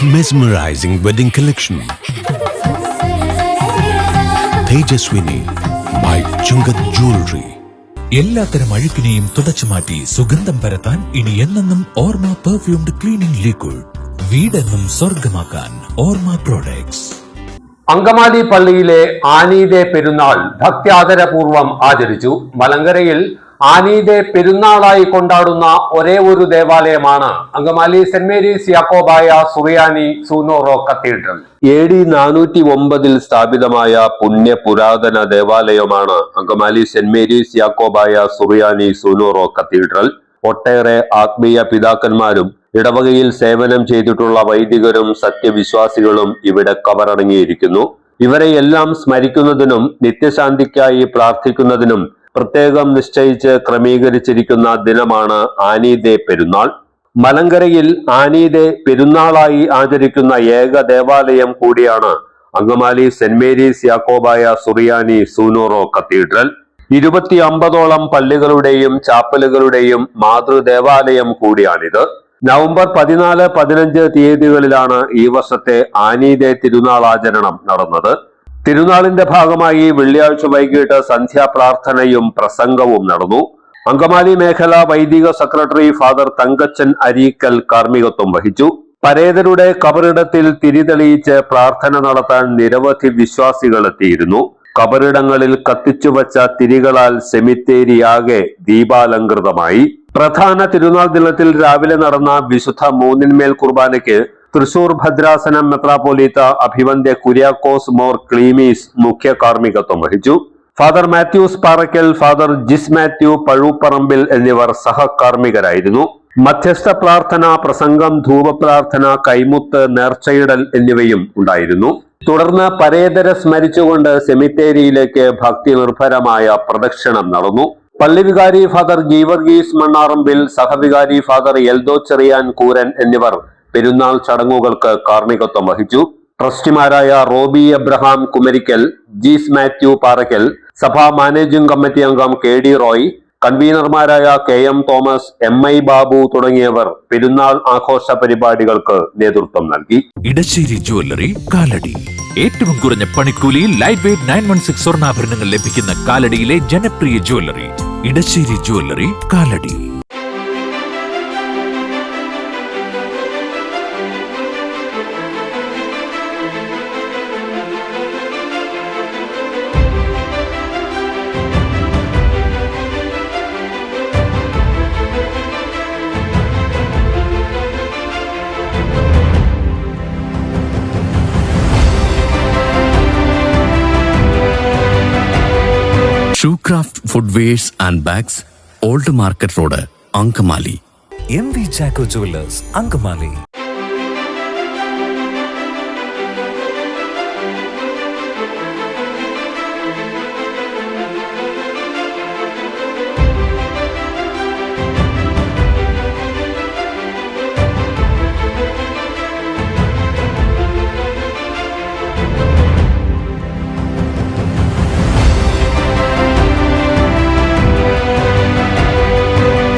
Mesmerizing wedding collection. Tejaswini by Chungat Jewelry. എല്ലാത്തരം അഴുക്കിനെയും തുടച്ചുമാറ്റി സുഗന്ധം പരത്താൻ ഇനി എന്നെന്നും ഓർമ്മ പെർഫ്യൂംഡ് ക്ലീനിംഗ് ലിക്വിഡ്. വീടെന്നും സ്വർഗമാക്കാൻ ഓർമ്മ പ്രോഡക്ട്സ്. അങ്കമാലി പള്ളിയിലെ ആനീദെ പെരുന്നാൾ ഭക്ത്യാദരപൂർവം ആചരിച്ചു. മലങ്കരയിൽ ആനീദെ പെരുന്നാളായി കൊണ്ടാടുന്ന ഒരേ ഒരു ദേവാലയമാണ് അങ്കമാലി സെന്റ് മേരീസ് യാക്കോബായ സുറിയാനി സൂനോറോ കത്തീഡ്രൽ. AD 409 സ്ഥാപിതമായ പുണ്യ പുരാതന ദേവാലയമാണ് അങ്കമാലി സെന്റ് മേരീസ് യാക്കോബായ സുറിയാനി സൂനോറോ കത്തീഡ്രൽ. ഒട്ടേറെ ആത്മീയ പിതാക്കന്മാരും ഇടവകയിൽ സേവനം ചെയ്തിട്ടുള്ള വൈദികരും സത്യവിശ്വാസികളും ഇവിടെ കബറടങ്ങിയിരിക്കുന്നു. ഇവരെയെല്ലാം സ്മരിക്കുന്നതിനും നിത്യശാന്തിക്കായി പ്രാർത്ഥിക്കുന്നതിനും പ്രത്യേകം നിശ്ചയിച്ച് ക്രമീകരിച്ചിരിക്കുന്ന ദിനമാണ് ആനീദെ പെരുന്നാൾ. മലങ്കരയിൽ ആനീദെ പെരുന്നാളായി ആചരിക്കുന്ന ഏക ദേവാലയം കൂടിയാണ് അങ്കമാലി സെന്റ് മേരീസ് യാക്കോബായ സുറിയാനി സൂനോറോ കത്തീഡ്രൽ. 250ഓളം പള്ളികളുടെയും ചാപ്പലുകളുടെയും മാതൃദേവാലയം കൂടിയാണിത്. നവംബർ 14, 15 തീയതികളിലാണ് ഈ വർഷത്തെ ആനീദെ തിരുനാളാചരണം നടന്നത്. തിരുനാളിന്റെ ഭാഗമായി വെള്ളിയാഴ്ച വൈകിട്ട് സന്ധ്യാപ്രാർത്ഥനയും പ്രസംഗവും നടന്നു. അങ്കമാലി മേഖല വൈദിക സെക്രട്ടറി ഫാദർ തങ്കച്ചൻ അരീക്കൽ കാർമ്മികത്വം വഹിച്ചു. പരേതരുടെ കബറിടത്തിൽ തിരിതെളിയിച്ച് പ്രാർത്ഥന നടത്താൻ നിരവധി വിശ്വാസികൾ എത്തിയിരുന്നു. കബറിടങ്ങളിൽ കത്തിച്ചുവച്ച തിരികളാൽ സെമിത്തേരിയാകെ ദീപാലങ്കൃതമായി. പ്രധാന തിരുനാൾ ദിനത്തിൽ രാവിലെ നടന്ന വിശുദ്ധ മൂന്നിന്മേൽ കുർബാനയ്ക്ക് തൃശൂർ ഭദ്രാസനം മെത്രാപ്പോലീത്ത അഭിവന്ദ്യ കുര്യാക്കോസ് മോർ ക്ലീമീസ് മുഖ്യ കാർമ്മികത്വം വഹിച്ചു. ഫാദർ മാത്യൂസ് പാറയ്ക്കൽ, ഫാദർ ജിസ് മാത്യു പഴൂപ്പറമ്പിൽ എന്നിവർ സഹകാർമ്മികരായിരുന്നു. മധ്യസ്ഥ പ്രാർത്ഥന, പ്രസംഗം, ധൂപപ്രാർത്ഥന, കൈമുത്ത്, നേർച്ചയിടൽ എന്നിവയും ഉണ്ടായിരുന്നു. തുടർന്ന് പരേതരെ സ്മരിച്ചുകൊണ്ട് സെമിത്തേരിയിലേക്ക് ഭക്തി നിർഭരമായ പ്രദക്ഷിണം നടന്നു. പള്ളി വികാരി ഫാദർ ഗീവർഗീസ് മണ്ണാറമ്പിൽ, സഹവികാരി ഫാദർ എൽദോ ചെറിയാൻ കൂരൻ എന്നിവർ പെരുന്നാൾ ചടങ്ങുകൾക്ക് കാർമ്മികത്വം വഹിച്ചു. ട്രസ്റ്റിമാരായ റോബി എബ്രഹാം കുമരിക്കൽ, ജീസ് മാത്യു പാറയ്ക്കൽ, സഭാ മാനേജിംഗ് കമ്മിറ്റി അംഗം KD റോയ്, കൺവീനർമാരായ KM തോമസ്, MI ബാബു തുടങ്ങിയവർ പെരുന്നാൾ ആഘോഷ പരിപാടികൾക്ക് നേതൃത്വം നൽകി. ഇടശ്ശേരി ജ്വല്ലറി കാലടി. ഏറ്റവും കുറഞ്ഞ പണിക്കൂലിയിൽ ലൈറ്റ് വെയ്റ്റ് 916 സ്വർണ്ണാഭരണങ്ങൾ ലഭിക്കുന്ന കാലടിയിലെ ജനപ്രിയ jewellery Edassery jewellery Kalady. Shoecraft Footwears and Bags, Old Market Road, Ankamali. MV Jacko Jewelers, Ankamali.